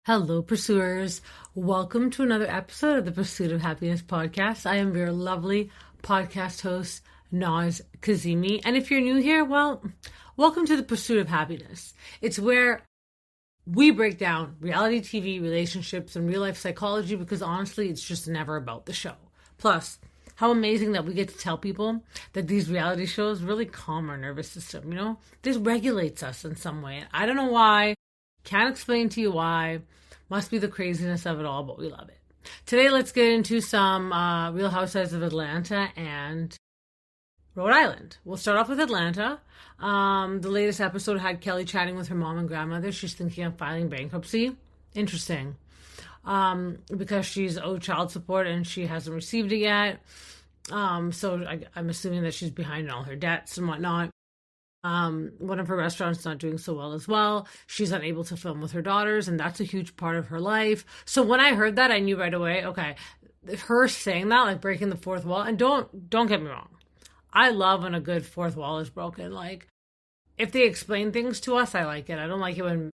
Hello, pursuers. Welcome to another episode of the Pursuit of Happiness podcast. I am your lovely podcast host, Naz Kazemi. And if you're new here, well, welcome to the Pursuit of Happiness. It's where we break down reality TV, relationships, and real life psychology because honestly, it's just never about the show. Plus, how amazing that we get to tell people that these reality shows really calm our nervous system, This regulates us in some way. I don't know why. Can't explain to you why. Must be the craziness of it all, but we love it. Today, let's get into some Real Housewives of Atlanta and Rhode Island. We'll start off with Atlanta. The latest episode had Kelly chatting with her mom and grandmother. She's thinking of filing bankruptcy. Interesting. Because she's owed child support and she hasn't received it yet. So I'm assuming that she's behind in all her debts and whatnot. One of her restaurants not doing so well as well. She's unable to film with her daughters, and that's a huge part of her life. So when I heard that, I knew right away, okay, her saying that, like breaking the fourth wall, and don't get me wrong. I love when a good fourth wall is broken. Like, if they explain things to us, I like it. I don't like it when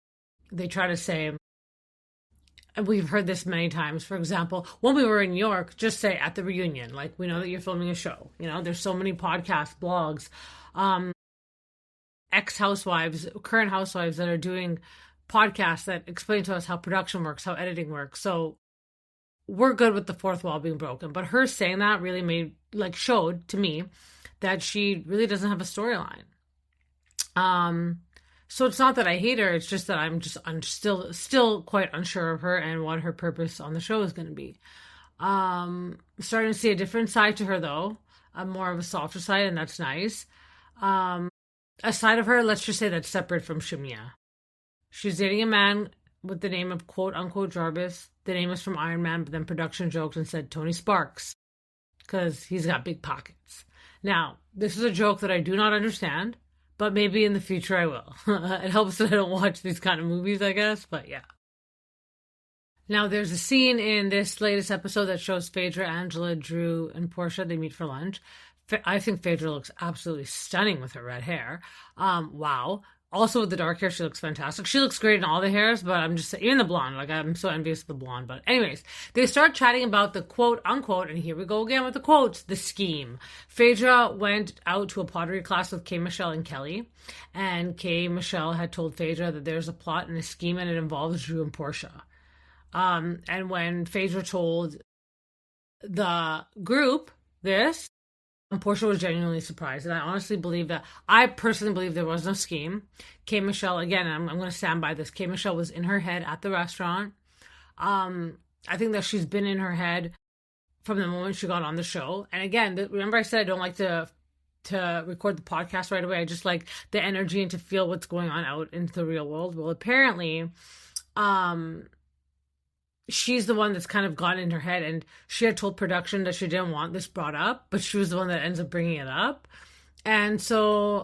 they try to say, and we've heard this many times, for example, when we were in New York, just say at the reunion, like, we know that you're filming a show. There's so many podcasts, blogs, ex-housewives, current housewives that are doing podcasts that explain to us how production works, how editing works. So we're good with the fourth wall being broken. But her saying that really showed to me that she really doesn't have a storyline. So it's not that I hate her. It's just that I'm still quite unsure of her and what her purpose on the show is going to be. Starting to see a different side to her though, more of a softer side, and that's nice. A side of her, let's just say that's separate from Shamea. She's dating a man with the name of quote-unquote Jarvis. The name is from Iron Man, but then production joked and said Tony Sparks because he's got big pockets. Now, this is a joke that I do not understand, but maybe in the future I will. It helps that I don't watch these kind of movies, I guess, but yeah. Now, there's a scene in this latest episode that shows Phaedra, Angela, Drew, and Porsha. They meet for lunch. I think Phaedra looks absolutely stunning with her red hair. Wow. Also with the dark hair, she looks fantastic. She looks great in all the hairs, but I'm just saying, even the blonde. Like, I'm so envious of the blonde. But anyways, they start chatting about the quote unquote, and here we go again with the quotes, the scheme. Phaedra went out to a pottery class with K. Michelle and Kelly, and K. Michelle had told Phaedra that there's a plot and a scheme and it involves Drew and Porsha. And when Phaedra told the group this, Porsha was genuinely surprised, and I personally believe there was no scheme. K. Michelle, again, I'm going to stand by this. K. Michelle was in her head at the restaurant. I think that she's been in her head from the moment she got on the show. And again, remember I said I don't like to record the podcast right away. I just like the energy and to feel what's going on out into the real world. Well, apparently, she's the one that's kind of gotten in her head, and she had told production that she didn't want this brought up, but she was the one that ends up bringing it up. And so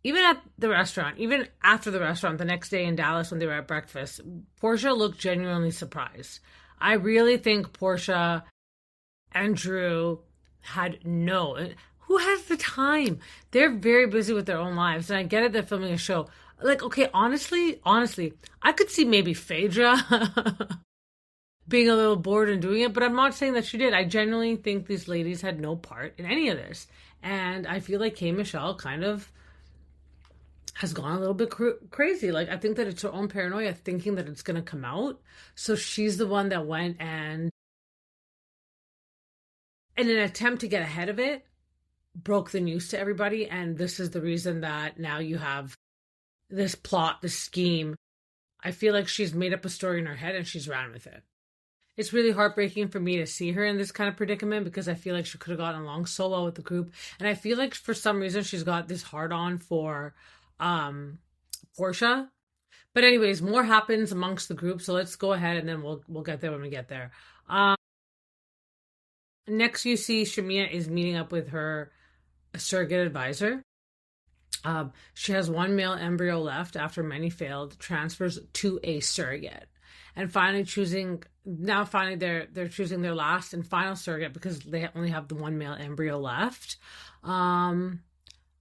even at the restaurant, even after the restaurant, the next day in Dallas when they were at breakfast, Porsha looked genuinely surprised. I really think Porsha and Drew who has the time? They're very busy with their own lives, and I get it, they're filming a show. Like, okay, honestly, I could see maybe Phaedra being a little bored and doing it, but I'm not saying that she did. I genuinely think these ladies had no part in any of this. And I feel like K. Michelle kind of has gone a little bit crazy. Like, I think that it's her own paranoia thinking that it's going to come out. So she's the one that went and, in an attempt to get ahead of it, broke the news to everybody. And this is the reason that now you have this plot, this scheme. I feel like she's made up a story in her head and she's ran with it. It's really heartbreaking for me to see her in this kind of predicament because I feel like she could have gotten along so well with the group. And I feel like for some reason she's got this hard-on for Porsha. But anyways, more happens amongst the group. So let's go ahead and then we'll get there when we get there. Next you see Shamea is meeting up with her surrogate advisor. She has one male embryo left after many failed transfers to a surrogate. And finally they're choosing their last and final surrogate because they only have the one male embryo left. I'm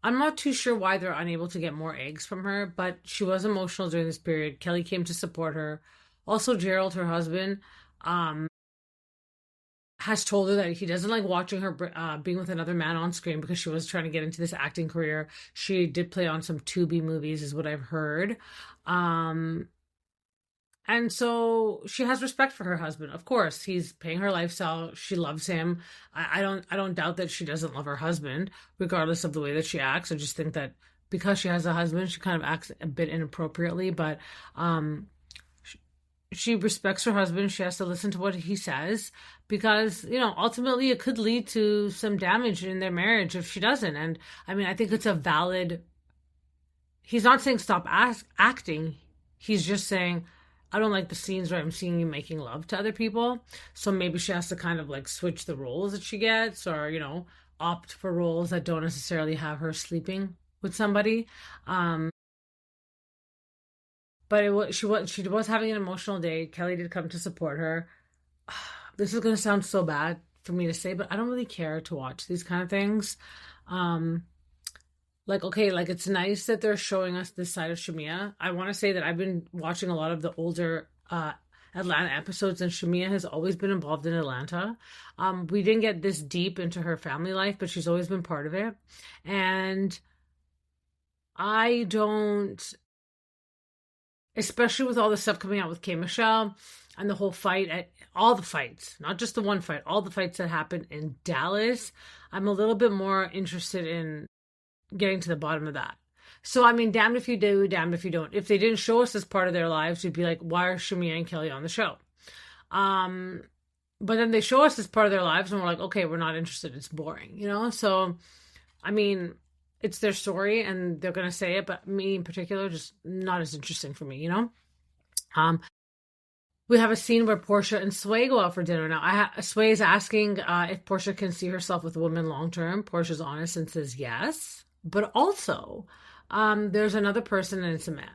not too sure why they're unable to get more eggs from her, but she was emotional during this period. Kelly came to support her. Also, Gerald, her husband, um, has told her that he doesn't like watching her being with another man on screen because she was trying to get into this acting career. She did play on some Tubi movies, is what I've heard. Um, and so she has respect for her husband. Of course, he's paying her lifestyle. She loves him. I don't doubt that she doesn't love her husband, regardless of the way that she acts. I just think that because she has a husband, she kind of acts a bit inappropriately. But um, she respects her husband. She has to listen to what he says because, ultimately it could lead to some damage in their marriage if she doesn't. And I mean, I think it's a valid. He's not saying stop acting. He's just saying, I don't like the scenes where I'm seeing you making love to other people. So maybe she has to kind of like switch the roles that she gets or, opt for roles that don't necessarily have her sleeping with somebody. Um, but she was having an emotional day. Kelly did come to support her. This is going to sound so bad for me to say, but I don't really care to watch these kind of things. Um, like, okay, like it's nice that they're showing us this side of Shamea. I want to say that I've been watching a lot of the older Atlanta episodes, and Shamea has always been involved in Atlanta. We didn't get this deep into her family life, but she's always been part of it. And I don't, especially with all the stuff coming out with K. Michelle and the whole fight, all the fights, not just the one fight, all the fights that happened in Dallas, I'm a little bit more interested in getting to the bottom of that. So, I mean, damned if you do, damned if you don't. If they didn't show us as part of their lives, we'd be like, why are Shamea and Kelly on the show? But then they show us as part of their lives and we're like, okay, we're not interested. It's boring, So, I mean, it's their story and they're going to say it, but me in particular, just not as interesting for me. We have a scene where Porsha and Sway go out for dinner. Now, Sway is asking if Porsha can see herself with a woman long term. Portia's honest and says yes. But also, there's another person and it's a man.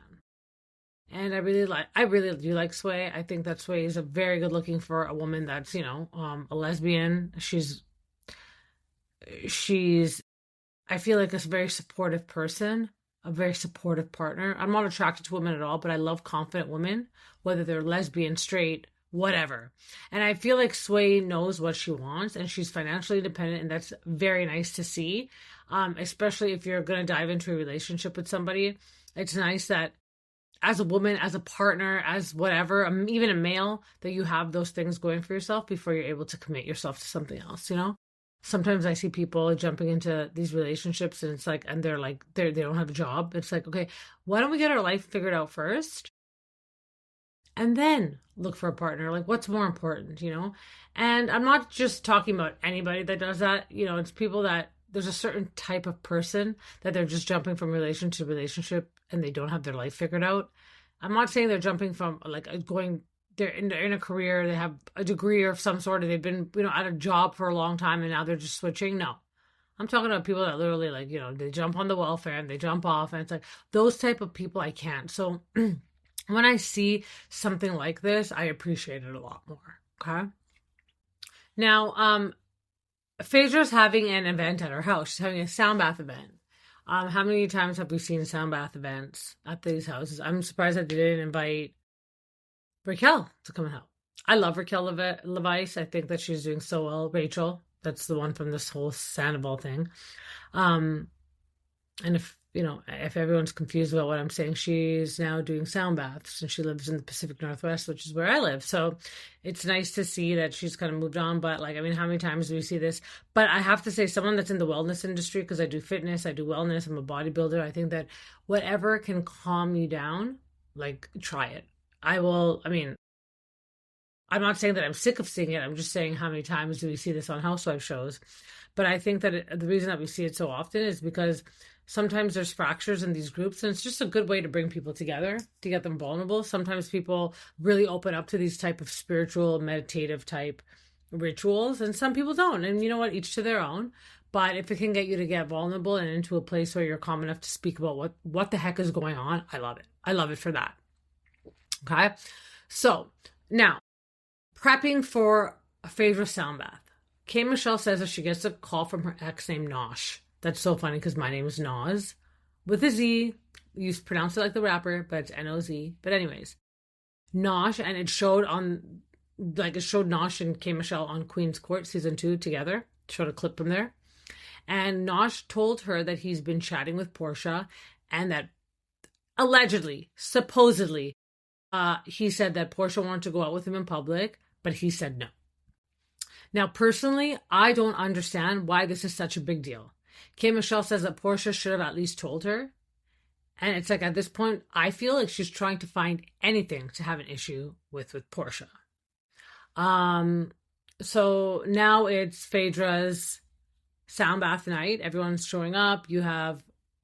And I really do like Sway. I think that Sway is a very good looking for a woman that's, a lesbian. She's, I feel like a very supportive person, a very supportive partner. I'm not attracted to women at all, but I love confident women, whether they're lesbian, straight, whatever. And I feel like Sway knows what she wants and she's financially independent, and that's very nice to see. Especially if you're going to dive into a relationship with somebody. It's nice that as a woman, as a partner, as whatever, even a male, that you have those things going for yourself before you're able to commit yourself to something else, Sometimes I see people jumping into these relationships and it's like, and they're like, they don't have a job. It's like, okay, why don't we get our life figured out first? And then look for a partner. Like, what's more important, And I'm not just talking about anybody that does that. It's people that there's a certain type of person that they're just jumping from relationship to relationship and they don't have their life figured out. I'm not saying they're jumping from they're in a career, they have a degree of some sort, or they've been, at a job for a long time and now they're just switching. No. I'm talking about people that literally they jump on the welfare and they jump off, and it's like those type of people I can't. So when I see something like this, I appreciate it a lot more. Okay. Now, Phaedra's having an event at her house. She's having a sound bath event. How many times have we seen sound bath events at these houses? I'm surprised that they didn't invite Raquel to come and help. I love Raquel Levice. I think that she's doing so well. Rachel, that's the one from this whole Sandoval thing. And if everyone's confused about what I'm saying, she's now doing sound baths and she lives in the Pacific Northwest, which is where I live. So it's nice to see that she's kind of moved on. But how many times do we see this? But I have to say, someone that's in the wellness industry, because I do fitness, I do wellness, I'm a bodybuilder. I think that whatever can calm you down, try it. I'm not saying that I'm sick of seeing it. I'm just saying how many times do we see this on Housewives shows. But I think that the reason that we see it so often is because sometimes there's fractures in these groups, and it's just a good way to bring people together, to get them vulnerable. Sometimes people really open up to these type of spiritual, meditative type rituals, and some people don't. And you know what? Each to their own. But if it can get you to get vulnerable and into a place where you're calm enough to speak about what the heck is going on, I love it. I love it for that. Okay? So, now, prepping for a Phaedra sound bath. K. Michelle says that she gets a call from her ex named Nosh. That's so funny because my name is Noz with a Z. You pronounce it like the rapper, but it's N-O-Z. But anyways, Nosh, and it showed Nosh and K. Michelle on Queen's Court season 2 together. Showed a clip from there. And Nosh told her that he's been chatting with Porsha and that allegedly, supposedly, he said that Porsha wanted to go out with him in public, but he said no. Now, personally, I don't understand why this is such a big deal. K. Michelle says that Porsha should have at least told her. And it's like, at this point, I feel like she's trying to find anything to have an issue with Porsha. So now it's Phaedra's sound bath night. Everyone's showing up. You have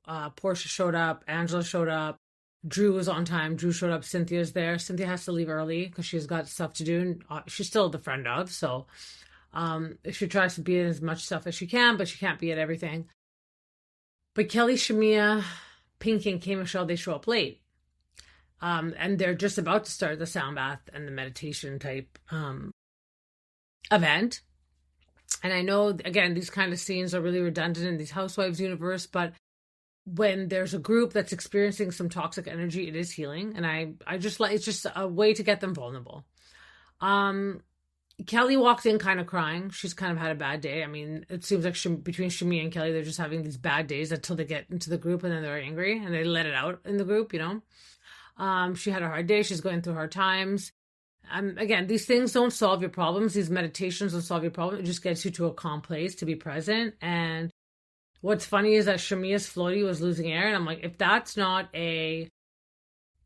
Porsha showed up. Angela showed up. Drew was on time. Drew showed up. Cynthia's there. Cynthia has to leave early because she's got stuff to do. And she's still the friend of. So she tries to be at as much stuff as she can, but she can't be at everything. But Kelly, Shamea, Pink, and K. Michelle, they show up late. And they're just about to start the sound bath and the meditation type event. And I know, again, these kind of scenes are really redundant in these Housewives universe, but when there's a group that's experiencing some toxic energy, it is healing. And I just like, it's just a way to get them vulnerable. Kelly walked in kind of crying. She's kind of had a bad day. I mean, it seems like between Shamea and Kelly, they're just having these bad days until they get into the group and then they're angry and they let it out in the group, you know. She had a hard day. She's going through hard times. Again, these things don't solve your problems. These meditations don't solve your problem. It just gets you to a calm place to be present. And what's funny is that Shamea's floaty was losing air. And I'm like, if that's not a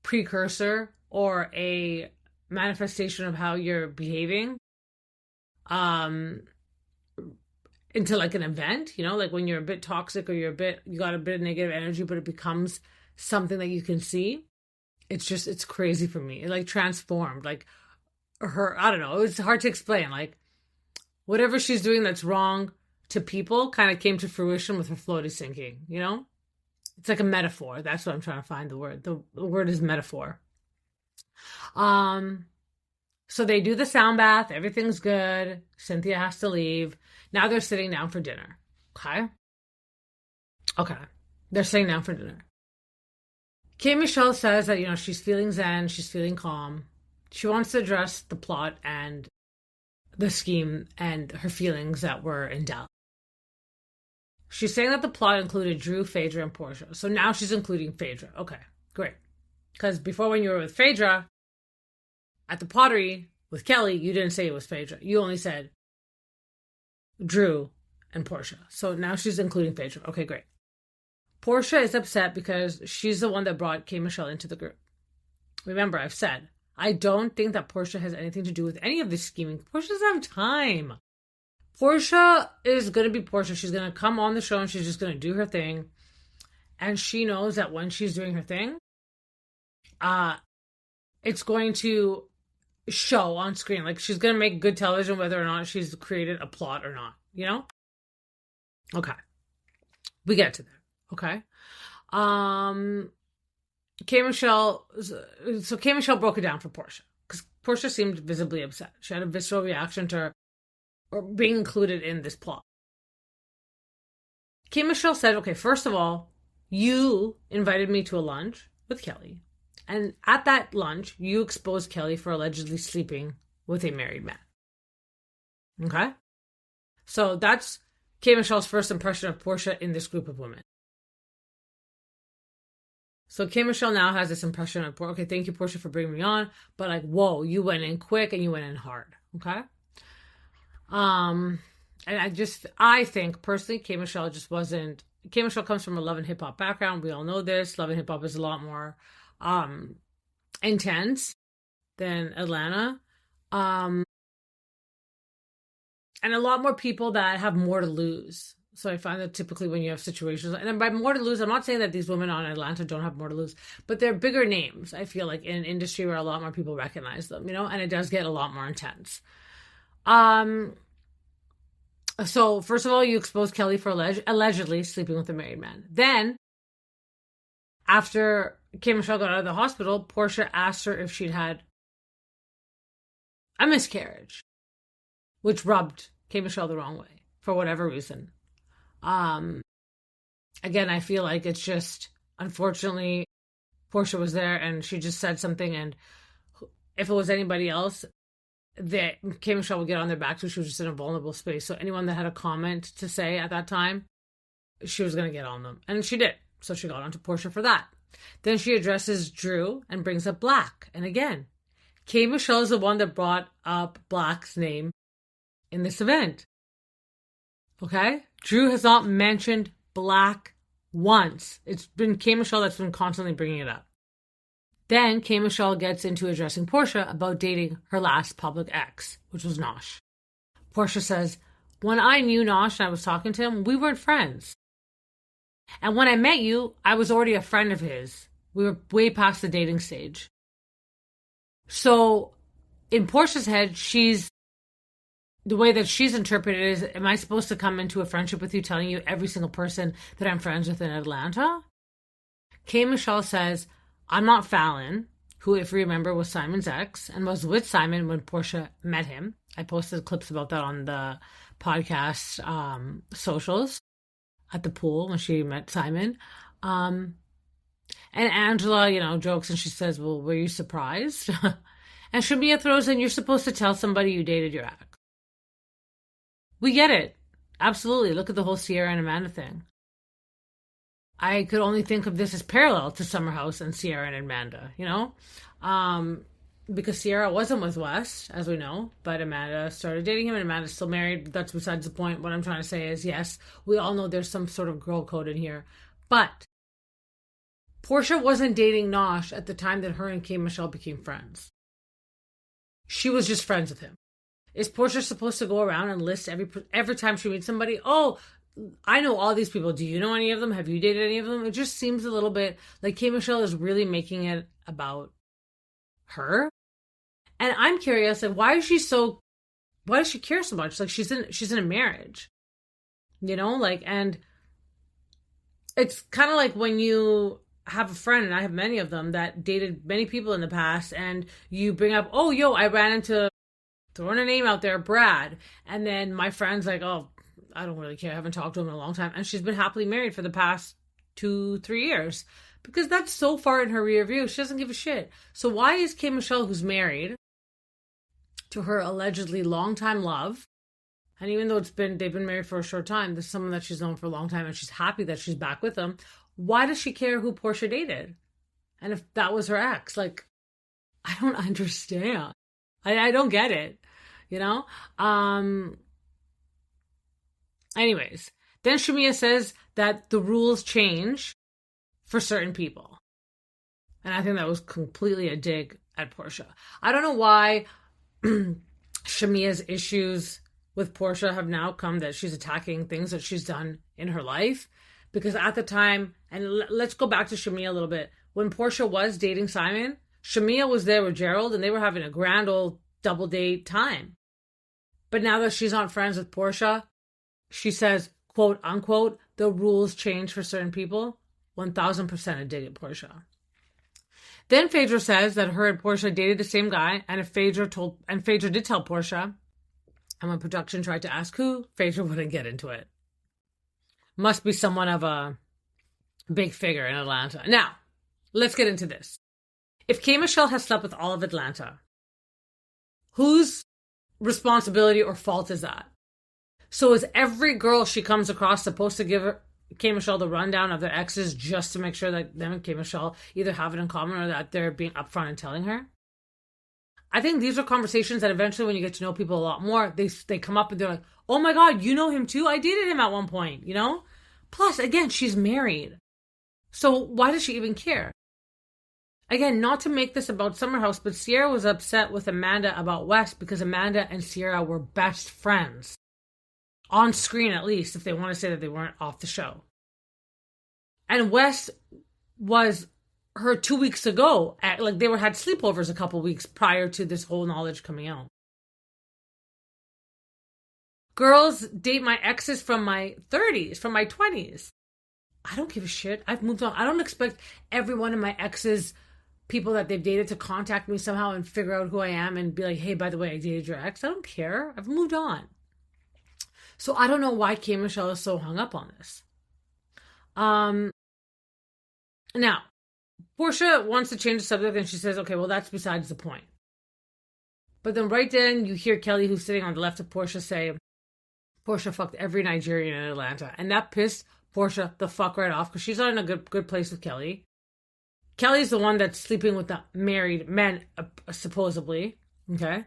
precursor or a manifestation of how you're behaving into like an event, you know, like when you're a bit toxic or you got a bit of negative energy, but it becomes something that you can see. It's crazy for me. It like transformed, like her, I don't know, it's hard to explain. Like whatever she's doing that's wrong to people kind of came to fruition with her floaty sinking, you know? It's like a metaphor. That's what I'm trying to find the word. The word is metaphor. So they do the sound bath. Everything's good. Cynthia has to leave. Now they're sitting down for dinner. Okay. They're sitting down for dinner. K. Michelle says that, you know, she's feeling zen. She's feeling calm. She wants to address the plot and the scheme and her feelings that were in doubt. She's saying that the plot included Drew, Phaedra, and Porsha. So now she's including Phaedra. Okay, great. Because before, when you were with Phaedra at the pottery with Kelly, you didn't say it was Phaedra. You only said Drew and Porsha. So now she's including Phaedra. Okay, great. Porsha is upset because she's the one that brought K. Michelle into the group. Remember, I've said, I don't think that Porsha has anything to do with any of this scheming. Porsha doesn't have time. Porsha is going to be Porsha. She's going to come on the show and she's just going to do her thing. And she knows that when she's doing her thing, it's going to show on screen. Like, she's going to make good television whether or not she's created a plot or not, you know? Okay. We get to that. Okay. K. Michelle broke it down for Porsha because Porsha seemed visibly upset. She had a visceral reaction to her or being included in this plot. K. Michelle said, okay, first of all, you invited me to a lunch with Kelly. And at that lunch, you exposed Kelly for allegedly sleeping with a married man. Okay? So that's K. Michelle's first impression of Porsha in this group of women. So K. Michelle now has this impression of, okay, thank you, Porsha, for bringing me on. But like, whoa, you went in quick and you went in hard. Okay? And I think personally, K. Michelle just wasn't, K. Michelle comes from a love and hip hop background. We all know this. Love and hip hop is a lot more intense than Atlanta. And a lot more people that have more to lose. So I find that typically when you have situations, and then by more to lose, I'm not saying that these women on Atlanta don't have more to lose, but they're bigger names, I feel like, in an industry where a lot more people recognize them, you know, and it does get a lot more intense. So first of all, you exposed Kelly for allegedly sleeping with a married man. Then, after K. Michelle got out of the hospital, Porsha asked her if she'd had a miscarriage, which rubbed K. Michelle the wrong way for whatever reason. Again, I feel like it's just, unfortunately, Porsha was there and she just said something, and if it was anybody else, that K. Michelle would get on their back, so she was just in a vulnerable space. So anyone that had a comment to say at that time, she was going to get on them. And she did. So she got onto Porsha for that. Then she addresses Drew and brings up Black. And again, K. Michelle is the one that brought up Black's name in this event. Okay? Drew has not mentioned Black once. It's been K. Michelle that's been constantly bringing it up. Then K. Michelle gets into addressing Porsha about dating her last public ex, which was Nosh. Porsha says, when I knew Nosh and I was talking to him, we weren't friends. And when I met you, I was already a friend of his. We were way past the dating stage. So in Porsha's head, the way that she's interpreted it is, am I supposed to come into a friendship with you telling you every single person that I'm friends with in Atlanta? K. Michelle says, I'm not Fallon, who, if you remember, was Simon's ex and was with Simon when Porsha met him. I posted clips about that on the podcast socials at the pool when she met Simon. And Angela, jokes and she says, well, were you surprised? And Shamea throws in, you're supposed to tell somebody you dated your ex. We get it. Absolutely. Look at the whole Sierra and Amanda thing. I could only think of this as parallel to Summer House and Sierra and Amanda, because Sierra wasn't with Wes, as we know, but Amanda started dating him and Amanda's still married. But that's besides the point. What I'm trying to say is, yes, we all know there's some sort of girl code in here. But Porsha wasn't dating Nosh at the time that her and K. Michelle became friends. She was just friends with him. Is Porsha supposed to go around and list every time she meets somebody, oh, I know all these people. Do you know any of them? Have you dated any of them? It just seems a little bit like K. Michelle is really making it about her. And I'm curious, like, why does she care so much? Like, she's in a marriage, and it's kind of like when you have a friend, and I have many of them that dated many people in the past, and you bring up, oh, I ran into, throwing a name out there, Brad. And then my friend's like, oh, I don't really care. I haven't talked to him in a long time. And she's been happily married for the past 2-3 years because that's so far in her rear view. She doesn't give a shit. So why is K. Michelle, who's married to her allegedly longtime love, and even though they've been married for a short time, there's someone that she's known for a long time and she's happy that she's back with him. Why does she care who Porsha dated? And if that was her ex, like, I don't understand. I don't get it, Anyways, then Shamea says that the rules change for certain people. And I think that was completely a dig at Porsha. I don't know why Shamea's issues with Porsha have now come that she's attacking things that she's done in her life. Because at the time, and let's go back to Shamea a little bit. When Porsha was dating Simon, Shamea was there with Gerald and they were having a grand old double date time. But now that she's not friends with Porsha, she says, quote unquote, the rules change for certain people. 1000% a dig at Porsha. Then Phaedra says that her and Porsha dated the same guy, and Phaedra did tell Porsha, and when production tried to ask who, Phaedra wouldn't get into it. Must be someone of a big figure in Atlanta. Now, let's get into this. If K. Michelle has slept with all of Atlanta, whose responsibility or fault is that? So is every girl she comes across supposed to give K. Michelle the rundown of their exes just to make sure that them and K. Michelle either have it in common or that they're being upfront and telling her? I think these are conversations that eventually when you get to know people a lot more, they come up and they're like, oh my God, you know him too? I dated him at one point, Plus, again, she's married. So why does she even care? Again, not to make this about Summer House, but Sierra was upset with Amanda about Wes because Amanda and Sierra were best friends. On screen, at least, if they want to say that they weren't off the show. And Wes was her 2 weeks ago. Had sleepovers a couple weeks prior to this whole knowledge coming out. Girls date my exes from my 30s, from my 20s. I don't give a shit. I've moved on. I don't expect every one of my exes, people that they've dated, to contact me somehow and figure out who I am and be like, hey, by the way, I dated your ex. I don't care. I've moved on. So I don't know why K. Michelle is so hung up on this. Now, Porsha wants to change the subject and she says, okay, well, that's besides the point. But then right then you hear Kelly, who's sitting on the left of Porsha, say, Porsha fucked every Nigerian in Atlanta. And that pissed Porsha the fuck right off because she's not in a good place with Kelly. Kelly's the one that's sleeping with the married men, supposedly. Okay.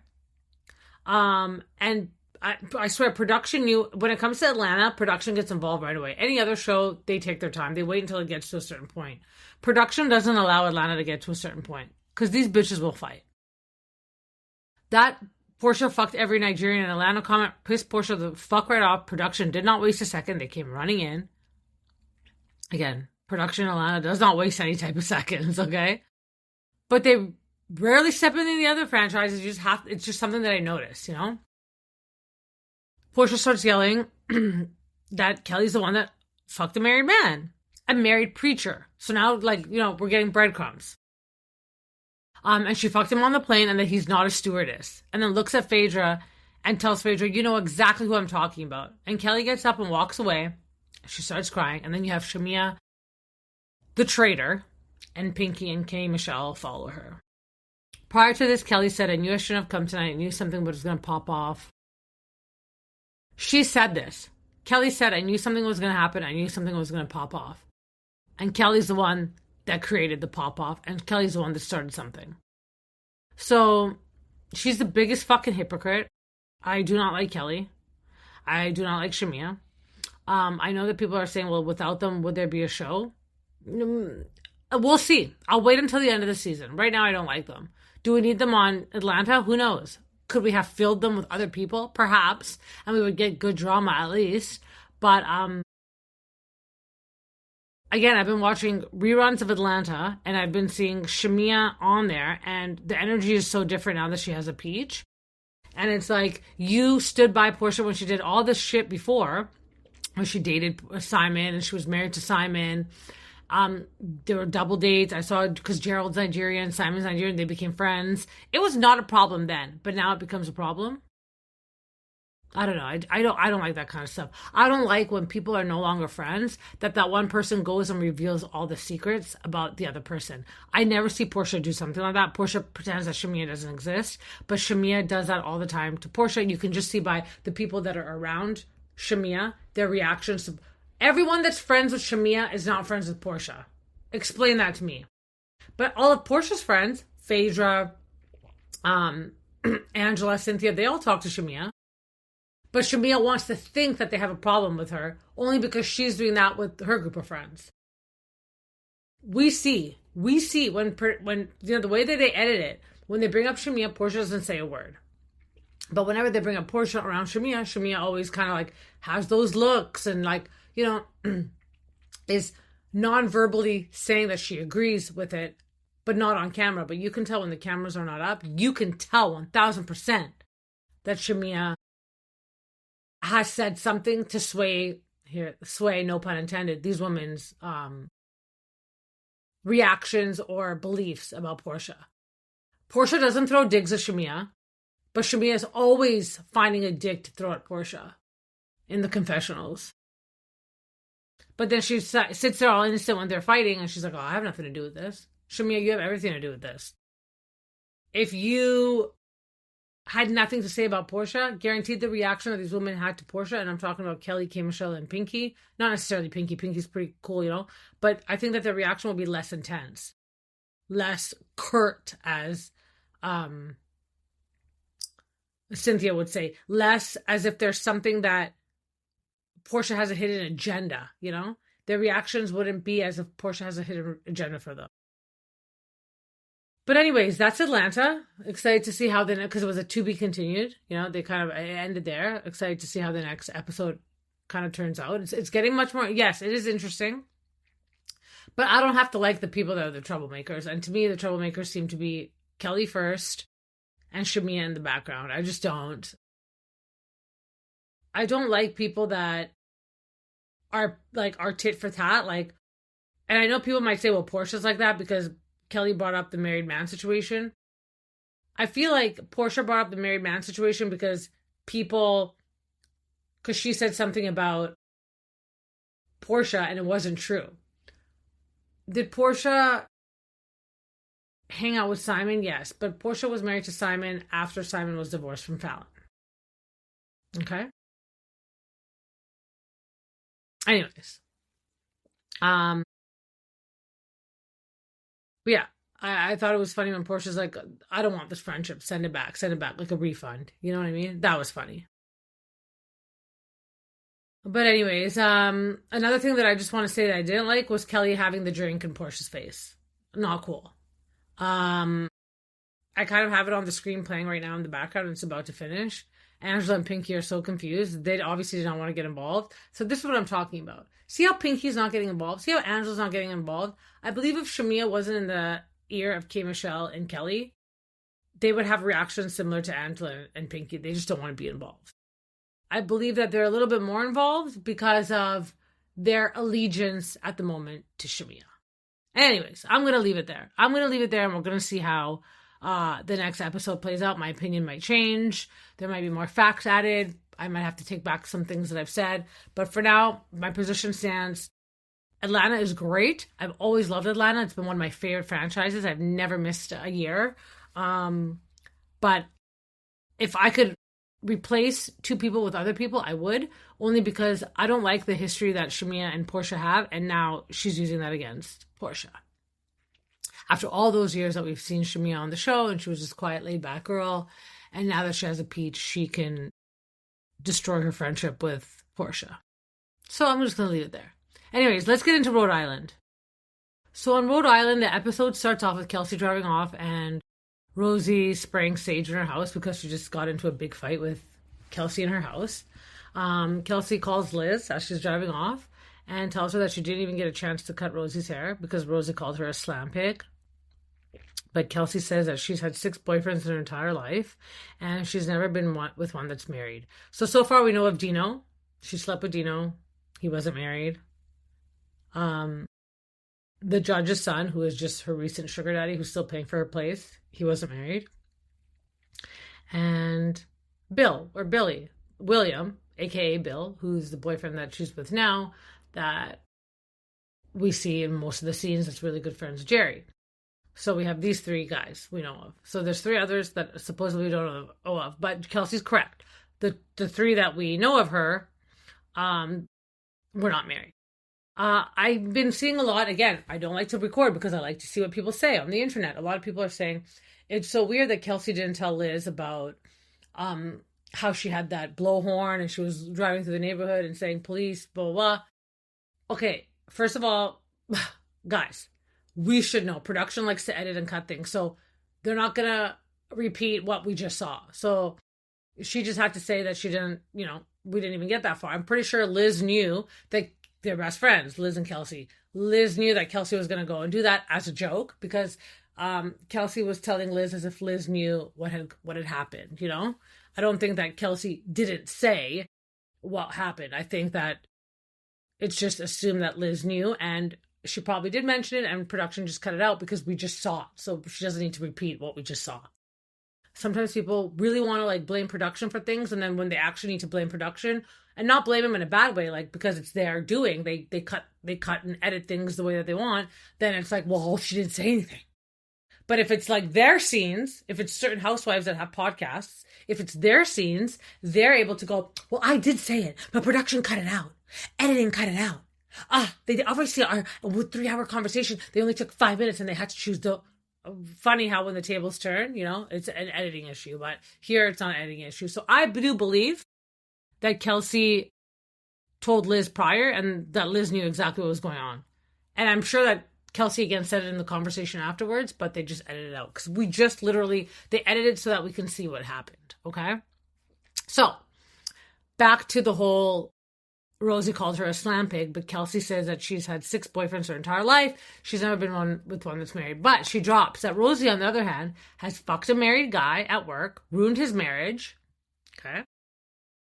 And I swear, production when it comes to Atlanta, production gets involved right away. Any other show, they take their time. They wait until it gets to a certain point. Production doesn't allow Atlanta to get to a certain point because these bitches will fight. That Porsha fucked every Nigerian in Atlanta comment pissed Porsha the fuck right off. Production did not waste a second. They came running in. Again, production in Atlanta does not waste any type of seconds, okay? But they rarely step into the other franchises. It's just something that I noticed, you know? Porsha starts yelling that Kelly's the one that fucked a married man, a married preacher. So now, we're getting breadcrumbs. And she fucked him on the plane and that he's not a stewardess. And then looks at Phaedra and tells Phaedra, you know exactly who I'm talking about. And Kelly gets up and walks away. She starts crying. And then you have Shamea, the traitor, and Pinky and K. Michelle follow her. Prior to this, Kelly said, I knew I shouldn't have come tonight. I knew something was going to pop off. She said this. Kelly said, I knew something was going to happen. I knew something was going to pop off. And Kelly's the one that created the pop-off, and Kelly's the one that started something. So, she's the biggest fucking hypocrite. I do not like Kelly. I do not like Shamea. I know that people are saying, well, without them, would there be a show? We'll see. I'll wait until the end of the season. Right now, I don't like them. Do we need them on Atlanta? Who knows? Could we have filled them with other people? Perhaps. And we would get good drama at least. But, again, I've been watching reruns of Atlanta, and I've been seeing Shamea on there, and the energy is so different now that she has a peach. And it's like, you stood by Porsha when she did all this shit before, when she dated Simon, and she was married to Simon. There were double dates. I saw, because Gerald's Nigerian, Simon's Nigerian, they became friends. It was not a problem then, but now it becomes a problem. I don't know. I don't like that kind of stuff. I don't like when people are no longer friends, that one person goes and reveals all the secrets about the other person. I never see Porsha do something like that. Porsha pretends that Shamea doesn't exist, but Shamea does that all the time to Porsha. You can just see by the people that are around Shamea, their reactions to everyone that's friends with Shamea is not friends with Porsha. Explain that to me. But all of Porsha's friends, Phaedra, Angela, Cynthia, they all talk to Shamea. But Shamea wants to think that they have a problem with her only because she's doing that with her group of friends. We see when the way that they edit it, when they bring up Shamea, Porsha doesn't say a word. But whenever they bring up Porsha around Shamea, Shamea always kind of like has those looks and is non-verbally saying that she agrees with it, but not on camera. But you can tell when the cameras are not up, you can tell 1000% that Shamea has said something to sway, no pun intended, these women's reactions or beliefs about Porsha. Porsha doesn't throw digs at Shamea, but Shamea is always finding a dig to throw at Porsha in the confessionals. But then she sits there all innocent when they're fighting, and she's like, oh, I have nothing to do with this. Shamea, you have everything to do with this. If you had nothing to say about Porsha, guaranteed the reaction that these women had to Porsha, and I'm talking about Kelly, K. Michelle, and Pinky. Not necessarily Pinky. Pinky's pretty cool, but I think that the reaction will be less intense, less curt, as Cynthia would say, less as if there's something that Porsha has a hidden agenda, Their reactions wouldn't be as if Porsha has a hidden agenda for them. But anyways, that's Atlanta. Excited to see how because it was a to be continued. They kind of ended there. Excited to see how the next episode kind of turns out. It's getting much more. Yes, it is interesting. But I don't have to like the people that are the troublemakers. And to me, the troublemakers seem to be Kelly first and Shamea in the background. I just don't. I don't like people that are tit for tat. And I know people might say, well, Porsha's like that because Kelly brought up the married man situation. I feel like Porsha brought up the married man situation because she said something about Porsha and it wasn't true. Did Porsha hang out with Simon, yes. But Porsha was married to Simon after Simon was divorced from Fallon. Okay? Anyways. But yeah, I thought it was funny when Portia's like, I don't want this friendship. Send it back. Send it back. Like a refund. You know what I mean? That was funny. But anyways, another thing that I just want to say that I didn't like was Kelly having the drink in Portia's face. Not cool. Um, I kind of have it on the screen playing right now in the background and it's about to finish. Angela and Pinky are so confused. They obviously did not want to get involved. So this is what I'm talking about. See how Pinky's not getting involved? See how Angela's not getting involved? I believe if Shamea wasn't in the ear of K. Michelle and Kelly, they would have reactions similar to Angela and Pinky. They just don't want to be involved. I believe that they're a little bit more involved because of their allegiance at the moment to Shamea. Anyways, I'm going to leave it there. I'm going to leave it there and we're going to see how the next episode plays out. My opinion might change. There might be more facts added. I might have to take back some things that I've said. But for now, my position stands. Atlanta is great. I've always loved Atlanta. It's been one of my favorite franchises. I've never missed a year. But if I could replace two people with other people, I would. Only because I don't like the history that Shamea and Porsha have. And now she's using that against Porsha. After all those years that we've seen Shamea on the show, and she was just quiet, laid-back girl, and now that she has a peach, she can destroy her friendship with Porsha. So I'm just going to leave it there. Anyways, let's get into Rhode Island. So on Rhode Island, the episode starts off with Kelsey driving off and Rosie spraying sage in her house because she just got into a big fight with Kelsey in her house. Kelsey calls Liz as she's driving off and tells her that she didn't even get a chance to cut Rosie's hair because Rosie called her a slam pig. But Kelsey says that she's had 6 boyfriends in her entire life and she's never been with one that's married. So far we know of Dino. She slept with Dino. He wasn't married. The judge's son, who is just her recent sugar daddy, who's still paying for her place, he wasn't married. And William, aka Bill, who's the boyfriend that she's with now, that we see in most of the scenes that's really good friends with Jerry. So we have these 3 guys we know of. So there's 3 others that supposedly we don't know of. But Kelsey's correct. The 3 that we know of her were not married. I've been seeing a lot, again, I don't like to record because I like to see what people say on the internet. A lot of people are saying, it's so weird that Kelsey didn't tell Liz about how she had that blowhorn and she was driving through the neighborhood and saying police, blah, blah, blah. Okay, first of all, guys, we should know. Production likes to edit and cut things. So they're not going to repeat what we just saw. So she just had to say that she didn't, we didn't even get that far. I'm pretty sure Liz knew that they're best friends, Liz and Kelsey. Liz knew that Kelsey was going to go and do that as a joke because Kelsey was telling Liz as if Liz knew what had happened, I don't think that Kelsey didn't say what happened. I think that it's just assumed that Liz knew, and she probably did mention it, and production just cut it out because we just saw it. So she doesn't need to repeat what we just saw. Sometimes people really want to blame production for things, and then when they actually need to blame production, and not blame them in a bad way, because it's their doing, they cut and edit things the way that they want, then it's well, she didn't say anything. But if it's their scenes, if it's certain housewives that have podcasts, if it's their scenes, they're able to go, well, I did say it, but production cut it out. Editing cut it out. They obviously are, with 3-hour conversation, they only took 5 minutes and they had to choose the... Funny how when the tables turn, it's an editing issue, but here it's not an editing issue. So I do believe that Kelsey told Liz prior and that Liz knew exactly what was going on. And I'm sure that Kelsey again said it in the conversation afterwards, but they just edited it out because we just literally, they edited so that we can see what happened. Okay. So back to the whole, Rosie called her a slam pig, but Kelsey says that she's had 6 boyfriends her entire life. She's never been with one that's married. But she drops that Rosie, on the other hand, has fucked a married guy at work, ruined his marriage. Okay.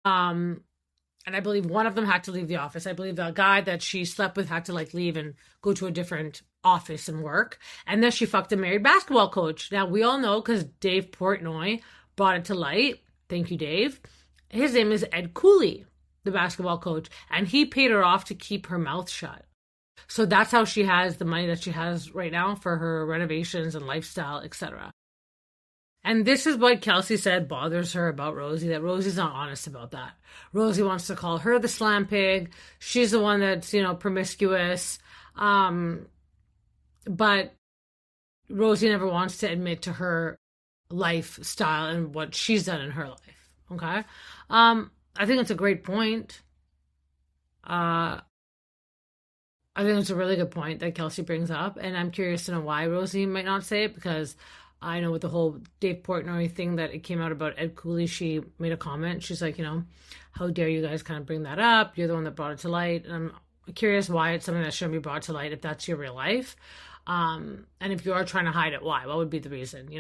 And I believe one of them had to leave the office. I believe the guy that she slept with had to leave and go to a different office and work. And then she fucked a married basketball coach. Now we all know because Dave Portnoy brought it to light. Thank you, Dave. His name is Ed Cooley, the basketball coach, and he paid her off to keep her mouth shut. So that's how she has the money that she has right now for her renovations and lifestyle, etc. And this is what Kelsey said bothers her about Rosie, that Rosie's not honest about that. Rosie wants to call her the slam pig. She's the one that's, promiscuous. But Rosie never wants to admit to her lifestyle and what she's done in her life. Okay? I think it's a great point. I think it's a really good point that Kelsey brings up. And I'm curious to know why Rosie might not say it, because I know with the whole Dave Portnoy thing that it came out about Ed Cooley, she made a comment. She's like, how dare you guys kind of bring that up? You're the one that brought it to light. And I'm curious why it's something that shouldn't be brought to light if that's your real life. And if you are trying to hide it, why? What would be the reason,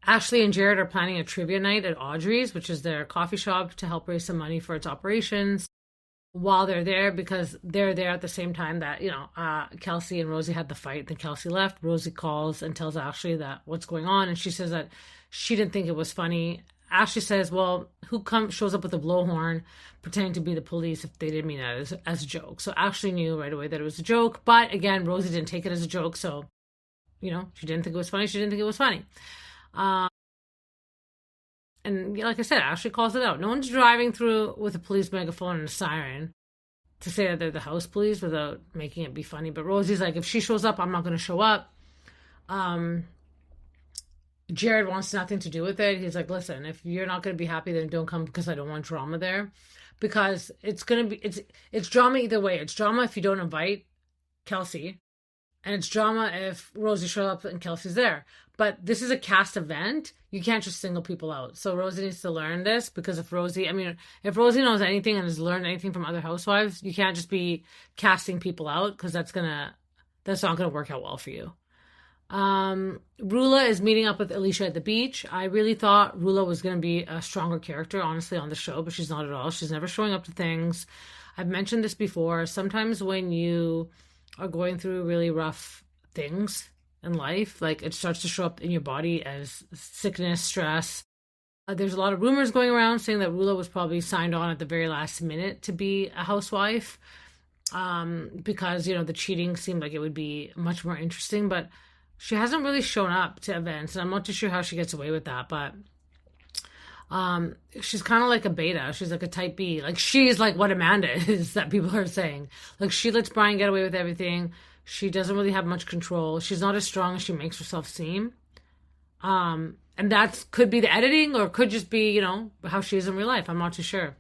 Ashley and Jared are planning a trivia night at Audrey's, which is their coffee shop, to help raise some money for its operations while they're there, because they're there at the same time that, Kelsey and Rosie had the fight. Then Kelsey left. Rosie calls and tells Ashley that what's going on. And she says that she didn't think it was funny. Ashley says, well, who shows up with a blowhorn pretending to be the police if they didn't mean that as a joke? So Ashley knew right away that it was a joke. But again, Rosie didn't take it as a joke. So, she didn't think it was funny. She didn't think it was funny. And like I said, Ashley calls it out. No one's driving through with a police megaphone and a siren to say that they're the house police without making it be funny. But Rosie's like, if she shows up, I'm not going to show up. Jared wants nothing to do with it. He's like, listen, if you're not going to be happy, then don't come, because I don't want drama there. Because it's drama either way. It's drama if you don't invite Kelsey. And it's drama if Rosie shows up and Kelsey's there. But this is a cast event. You can't just single people out. So Rosie needs to learn this, because if Rosie knows anything and has learned anything from other housewives, you can't just be casting people out, because that's not gonna work out well for you. Rulla is meeting up with Alicia at the beach. I really thought Rulla was gonna be a stronger character, honestly, on the show, but she's not at all. She's never showing up to things. I've mentioned this before. Sometimes when you are going through really rough things in life, like it starts to show up in your body as sickness, stress. There's a lot of rumors going around saying that Rulla was probably signed on at the very last minute to be a housewife, because, the cheating seemed like it would be much more interesting, but she hasn't really shown up to events, and I'm not too sure how she gets away with that, but she's kind of like a beta. She's like a type B. Like, she's like what Amanda is, that people are saying. Like, she lets Brian get away with everything. She doesn't really have much control. She's not as strong as she makes herself seem. And that could be the editing, or it could just be, how she is in real life. I'm not too sure.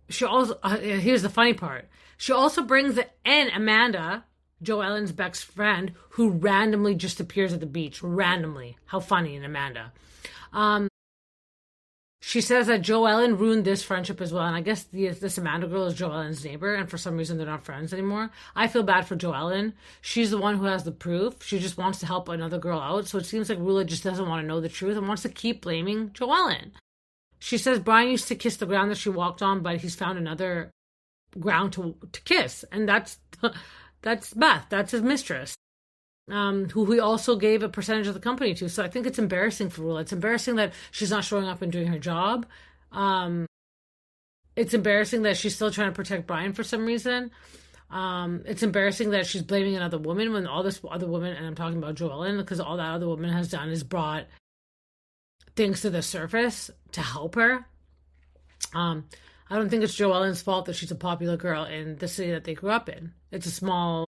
She also, here's the funny part. She also brings in Amanda, Joe Ellen's best friend, who randomly just appears at the beach. Randomly. How funny in Amanda. She says that Joe Ellen ruined this friendship as well. And I guess this Amanda girl is Joe Ellen's neighbor, and for some reason they're not friends anymore. I feel bad for Joe Ellen. She's the one who has the proof. She just wants to help another girl out. So it seems like Rulla just doesn't want to know the truth and wants to keep blaming Joe Ellen. She says Brian used to kiss the ground that she walked on, but he's found another ground to kiss. And that's Beth. That's his mistress. Who he also gave a percentage of the company to. So I think it's embarrassing for Rulla. It's embarrassing that she's not showing up and doing her job. It's embarrassing that she's still trying to protect Brian for some reason. It's embarrassing that she's blaming another woman when all this other woman, and I'm talking about Joellen, because all that other woman has done is brought things to the surface to help her. I don't think it's Joellen's fault that she's a popular girl in the city that they grew up in. It's a small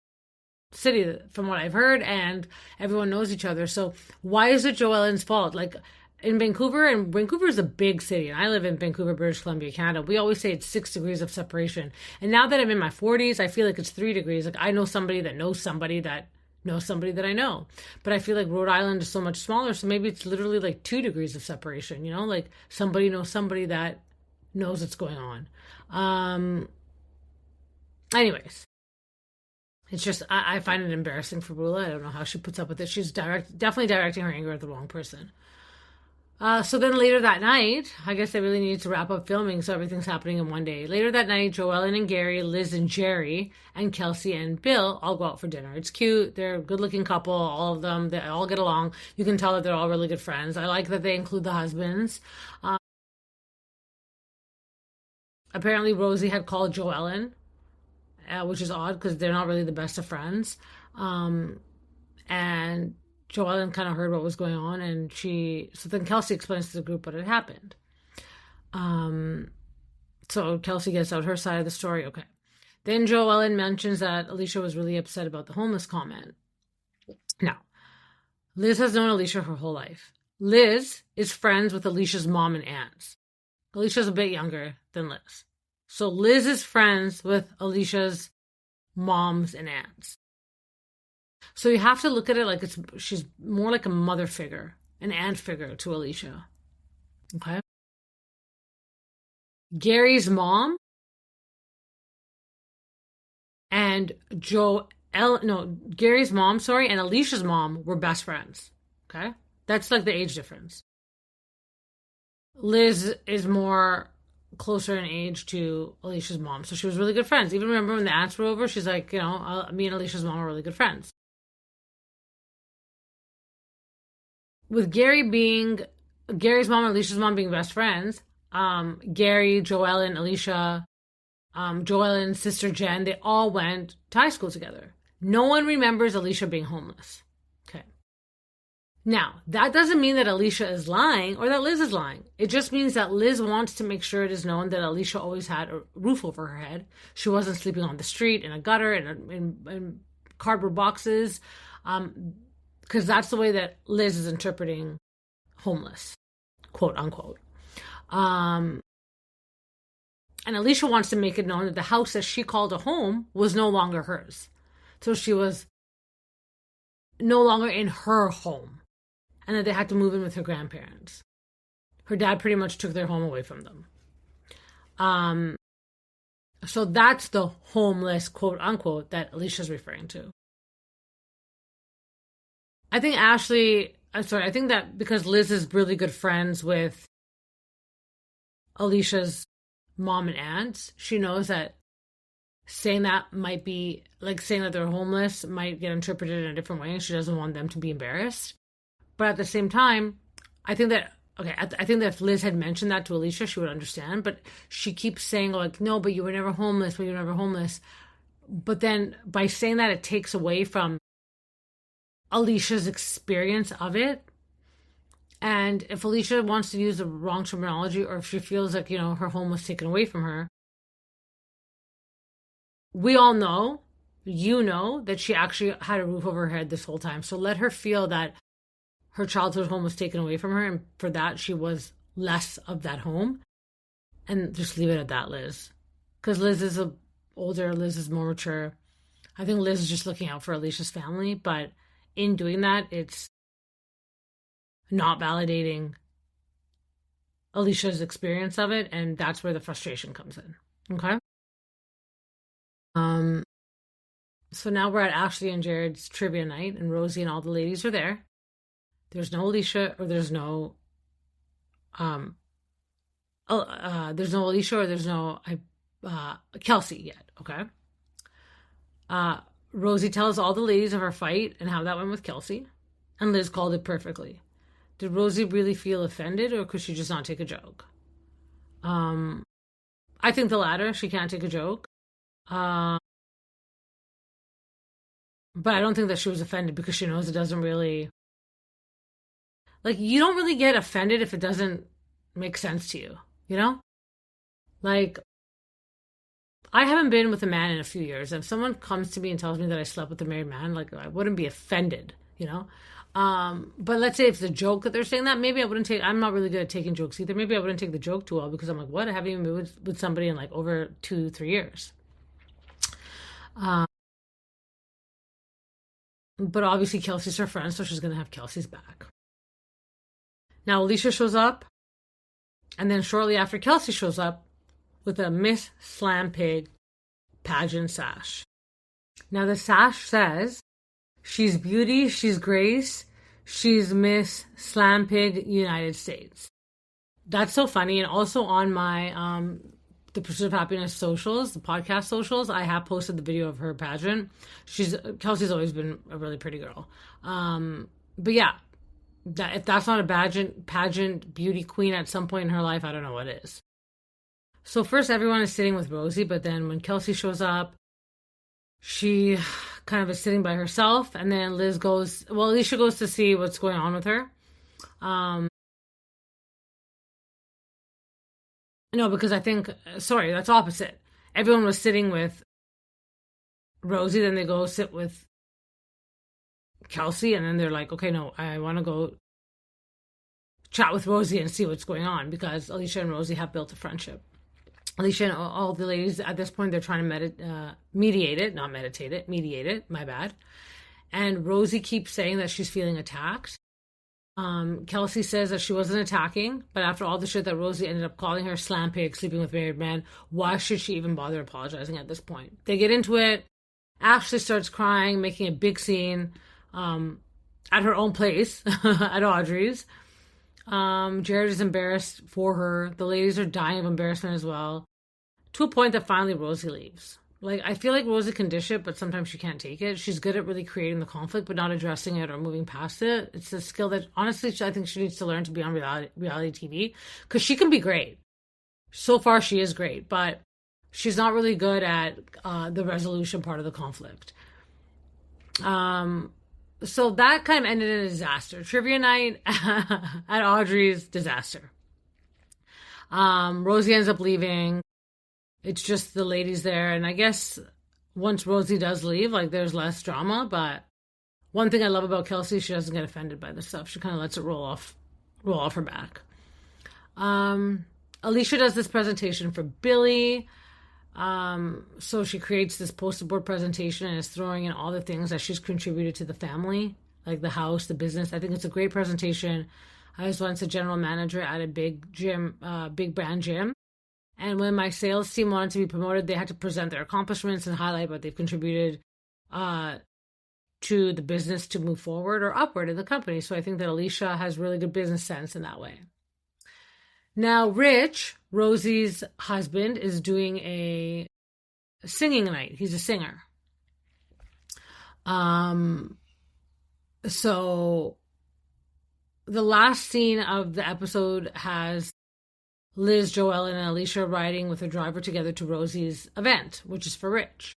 city from what I've heard, and everyone knows each other. So why is it Joellen's fault? Like in Vancouver, and Vancouver is a big city, and I live in Vancouver, British Columbia, Canada. We always say it's 6 degrees of separation. And now that I'm in my 40s, I feel like it's 3 degrees. Like I know somebody that knows somebody that knows somebody that I know. But I feel like Rhode Island is so much smaller, so maybe it's literally like 2 degrees of separation, like somebody knows somebody that knows what's going on. Anyways. It's just, I find it embarrassing for Rulla. I don't know how she puts up with it. She's definitely directing her anger at the wrong person. So then later that night, I guess they really needed to wrap up filming, so everything's happening in one day. Later that night, Joellen and Gary, Liz and Jerry, and Kelsey and Bill all go out for dinner. It's cute. They're a good-looking couple, all of them. They all get along. You can tell that they're all really good friends. I like that they include the husbands. Apparently, Rosie had called Joellen, which is odd because they're not really the best of friends. And Joellen kind of heard what was going on, and so then Kelsey explains to the group what had happened. So Kelsey gets out her side of the story. Okay. Then Joellen mentions that Alicia was really upset about the homeless comment. Now, Liz has known Alicia her whole life. Liz is friends with Alicia's mom and aunts. Alicia's a bit younger than Liz. So Liz is friends with Alicia's moms and aunts. So you have to look at it like she's more like a mother figure, an aunt figure to Alicia. Okay? Gary's mom and Gary's mom, and Alicia's mom were best friends. Okay? That's like the age difference. Liz is more closer in age to Alicia's mom. So she was really good friends. Even remember when the aunts were over, she's like, me and Alicia's mom are really good friends. With Gary's mom and Alicia's mom being best friends, Gary, Joellen, Alicia, Joellen's sister Jen, they all went to high school together. No one remembers Alicia being homeless. Okay. Now, that doesn't mean that Alicia is lying or that Liz is lying. It just means that Liz wants to make sure it is known that Alicia always had a roof over her head. She wasn't sleeping on the street, in a gutter, in cardboard boxes, because that's the way that Liz is interpreting homeless, quote unquote. And Alicia wants to make it known that the house that she called a home was no longer hers. So she was no longer in her home, and that they had to move in with her grandparents. Her dad pretty much took their home away from them. So that's the homeless, quote unquote, that Alicia's referring to. I think that because Liz is really good friends with Alicia's mom and aunts, she knows that saying that might be like saying that they're homeless might get interpreted in a different way, and she doesn't want them to be embarrassed. But at the same time, I think that if Liz had mentioned that to Alicia, she would understand. But she keeps saying, like, no, but you were never homeless, But then by saying that, it takes away from Alicia's experience of it. And if Alicia wants to use the wrong terminology, or if she feels like, her home was taken away from her, we all know, that she actually had a roof over her head this whole time. So let her feel that her childhood home was taken away from her, and for that, she was less of that home. And just leave it at that, Liz. Because Liz is older, Liz is more mature. I think Liz is just looking out for Alicia's family, but in doing that, it's not validating Alicia's experience of it, and that's where the frustration comes in. Okay? So now we're at Ashley and Jared's trivia night, and Rosie and all the ladies are there. There's no Alicia, or there's no Alicia, or there's no Kelsey yet. Okay. Rosie tells all the ladies of her fight and how that went with Kelsey, and Liz called it perfectly. Did Rosie really feel offended, or could she just not take a joke? I think the latter. She can't take a joke. But I don't think that she was offended, because she knows it doesn't really... Like, you don't really get offended if it doesn't make sense to you, Like, I haven't been with a man in a few years. If someone comes to me and tells me that I slept with a married man, like, I wouldn't be offended, But let's say if it's a joke that they're saying that, maybe I wouldn't take... I'm not really good at taking jokes either. Maybe I wouldn't take the joke too well, because I'm like, what? I haven't even been with somebody in, like, over 2-3 years. But obviously Kelsey's her friend, so she's going to have Kelsey's back. Now Alicia shows up, and then shortly after, Kelsey shows up with a Miss Slam Pig pageant sash. Now the sash says, she's beauty, she's grace, she's Miss Slam Pig United States. That's so funny. And also on my the Pursuit of Happiness socials, the podcast socials, I have posted the video of her pageant. Kelsey's always been a really pretty girl. But yeah, if that's not a pageant beauty queen at some point in her life, I don't know what is. So first everyone is sitting with Rosie, but then when Kelsey shows up, she kind of is sitting by herself, and then Alicia goes to see what's going on with her. No, because sorry, that's opposite. Everyone was sitting with Rosie, then they go sit with Kelsey, and then they're like, okay, no, I want to go chat with Rosie and see what's going on, because Alicia and Rosie have built a friendship. Alicia and all the ladies at this point, they're trying to mediate it, my bad. And Rosie keeps saying that she's feeling attacked. Kelsey says that she wasn't attacking, but after all the shit that Rosie ended up calling her slam pig, sleeping with married men, why should she even bother apologizing at this point? They get into it. Ashley starts crying, making a big scene at her own place, at Audrey's. Jared is embarrassed for her. The ladies are dying of embarrassment as well, to a point that finally Rosie leaves. Like, I feel like Rosie can dish it, but sometimes she can't take it. She's good at really creating the conflict, but not addressing it or moving past it. It's a skill that, honestly, I think she needs to learn to be on reality TV, because she can be great. So far, she is great, but she's not really good at the resolution part of the conflict. So that kind of ended in a disaster. Trivia night at Audrey's, disaster. Rosie ends up leaving. It's just the ladies there. And I guess once Rosie does leave, like, there's less drama. But one thing I love about Kelsey, she doesn't get offended by this stuff. She kind of lets it roll off her back. Alicia does this presentation for Billy. So she creates this poster board presentation and is throwing in all the things that she's contributed to the family, like the house, the business. I think it's a great presentation. I was once a general manager at a big brand gym. And when my sales team wanted to be promoted, they had to present their accomplishments and highlight what they've contributed to the business to move forward or upward in the company. So I think that Alicia has really good business sense in that way. Now, Rich, Rosie's husband, is doing a singing night. He's a singer. So the last scene of the episode has Liz, Joelle, and Alicia riding with a driver together to Rosie's event, which is for Rich.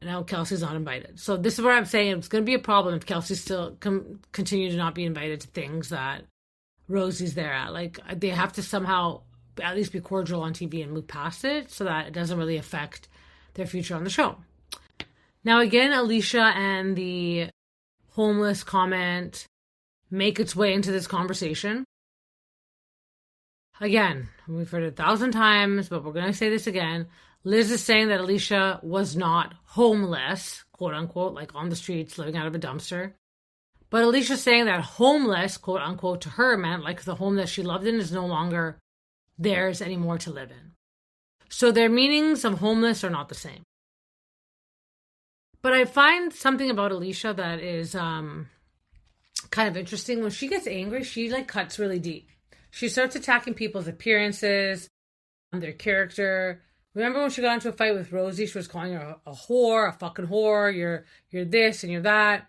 Now Kelsey's not invited. So this is what I'm saying. It's going to be a problem if Kelsey still continue to not be invited to things that Rosie's there at. Like, they have to somehow at least be cordial on TV and move past it so that it doesn't really affect their future on the show. Now, again, Alicia and the homeless comment make its way into this conversation. Again, we've heard it 1,000 times, but we're going to say this again. Liz is saying that Alicia was not homeless, quote unquote, like on the streets, living out of a dumpster. But Alicia's saying that homeless, quote unquote, to her meant like the home that she lived in is no longer theirs anymore to live in. So their meanings of homeless are not the same. But I find something about Alicia that is kind of interesting. When she gets angry, she like cuts really deep. She starts attacking people's appearances, their character. Remember when she got into a fight with Rosie, she was calling her a whore, a fucking whore, you're this and you're that.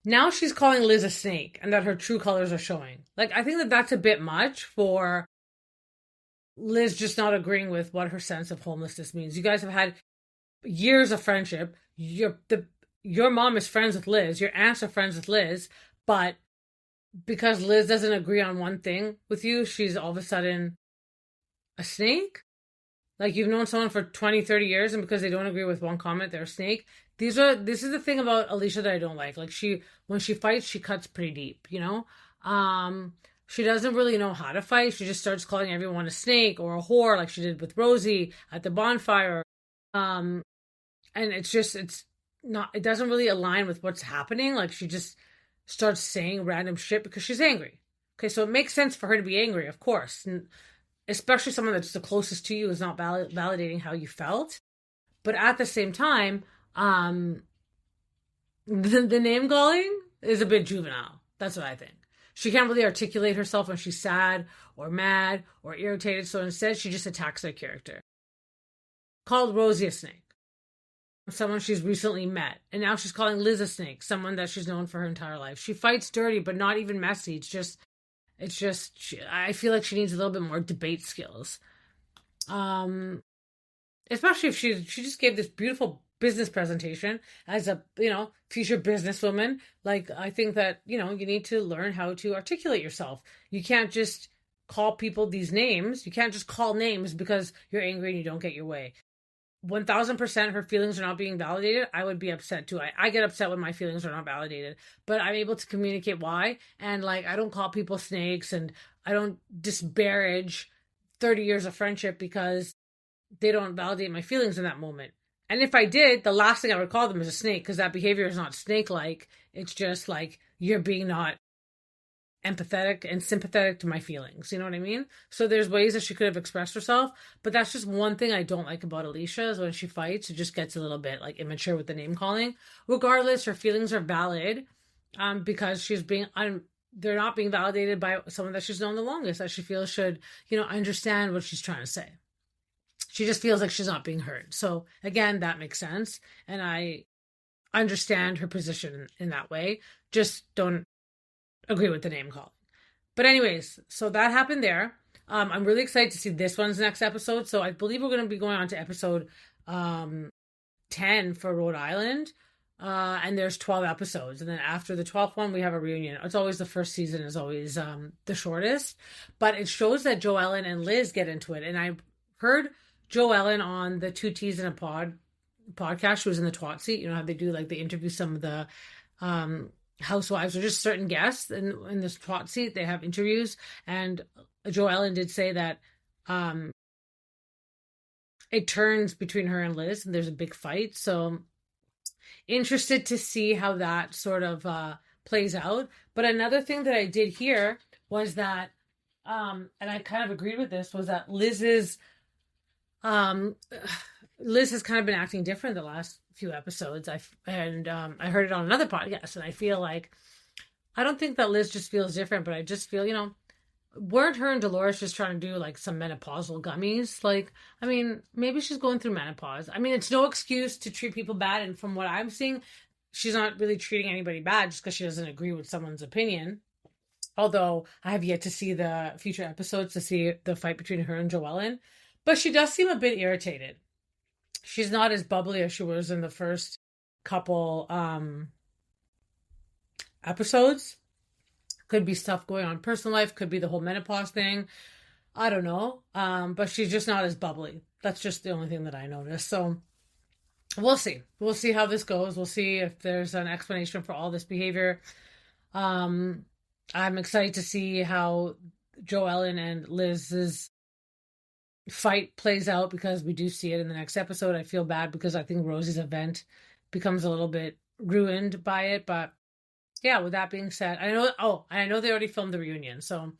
Now she's calling Liz a snake and that her true colors are showing. Like, I think that that's a bit much for Liz just not agreeing with what her sense of homelessness means. You guys have had years of friendship. Your mom is friends with Liz. Your aunts are friends with Liz. But because Liz doesn't agree on one thing with you, she's all of a sudden a snake? Like, you've known someone for 20, 30 years, and because they don't agree with one comment, they're a snake. This is the thing about Alicia that I don't like. Like, when she fights, she cuts pretty deep, you know? She doesn't really know how to fight. She just starts calling everyone a snake or a whore, like she did with Rosie at the bonfire. And it doesn't really align with what's happening. Like, she just starts saying random shit because she's angry. Okay, so it makes sense for her to be angry, of course. And especially someone that's the closest to you is not validating how you felt. But at the same time, the name calling is a bit juvenile. That's what I think. She can't really articulate herself when she's sad or mad or irritated. So instead, she just attacks their character. Called Rosie a snake. Someone she's recently met. And now she's calling Liz a snake. Someone that she's known for her entire life. She fights dirty, but not even messy. It's just It's just, I feel like she needs a little bit more debate skills. Especially if she just gave this beautiful business presentation as a, future businesswoman. Like, I think that, you need to learn how to articulate yourself. You can't just call people these names. You can't just call names because you're angry and you don't get your way. 1000% her feelings are not being validated. I would be upset too. I get upset when my feelings are not validated, but I'm able to communicate why. And like, I don't call people snakes, and I don't disparage 30 years of friendship because they don't validate my feelings in that moment. And if I did, the last thing I would call them is a snake, because that behavior is not snake-like. It's just like, you're being not empathetic and sympathetic to my feelings. You know what I mean? So there's ways that she could have expressed herself, but that's just one thing I don't like about Alicia, is when she fights, it just gets a little bit like immature with the name calling. Regardless, her feelings are valid, because they're not being validated by someone that she's known the longest, that she feels should, understand what she's trying to say. She just feels like she's not being heard. So again, that makes sense. And I understand her position in that way. Just don't agree with the name calling. But anyways, so that happened there. I'm really excited to see this one's next episode. So I believe we're going to be going on to episode 10 for Rhode Island. And there's 12 episodes. And then after the 12th one, we have a reunion. It's always the first season is always the shortest. But it shows that Joellen and Liz get into it. And I heard Joellen on the Two Teas in a podcast. She was in the twat seat. You know how they do, like, they interview some of the housewives or just certain guests in this twat seat. They have interviews, and Joellen did say that it turns between her and Liz, and there's a big fight. So interested to see how that sort of plays out. But another thing that I did hear was that, and I kind of agreed with this, was that Liz has kind of been acting different the last few episodes. I heard it on another podcast, and I feel like, I don't think that Liz just feels different, but I just feel, weren't her and Dolores just trying to do like some menopausal gummies? Like, I mean, maybe she's going through menopause. I mean, it's no excuse to treat people bad. And from what I'm seeing, she's not really treating anybody bad just because she doesn't agree with someone's opinion. Although I have yet to see the future episodes to see the fight between her and Joellen. But she does seem a bit irritated. She's not as bubbly as she was in the first couple episodes. Could be stuff going on in personal life. Could be the whole menopause thing. I don't know. But she's just not as bubbly. That's just the only thing that I noticed. So we'll see. We'll see how this goes. We'll see if there's an explanation for all this behavior. I'm excited to see how Joellen and Liz's fight plays out, because we do see it in the next episode. I feel bad because I think Rosie's event becomes a little bit ruined by it. But yeah, with that being said, I know they already filmed the reunion, so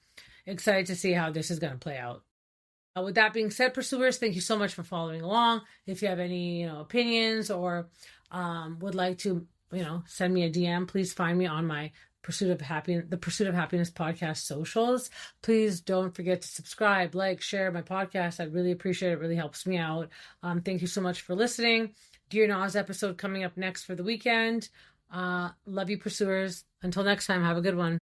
excited to see how this is going to play out. With that being said, pursuers, thank you so much for following along. If you have any opinions or would like to send me a DM, please find me on my the Pursuit of Happiness podcast socials. Please don't forget to subscribe, like, share my podcast. I'd really appreciate it. It really helps me out. Thank you so much for listening. Dear Nas episode coming up next for the weekend. Love you, pursuers. Until next time, have a good one.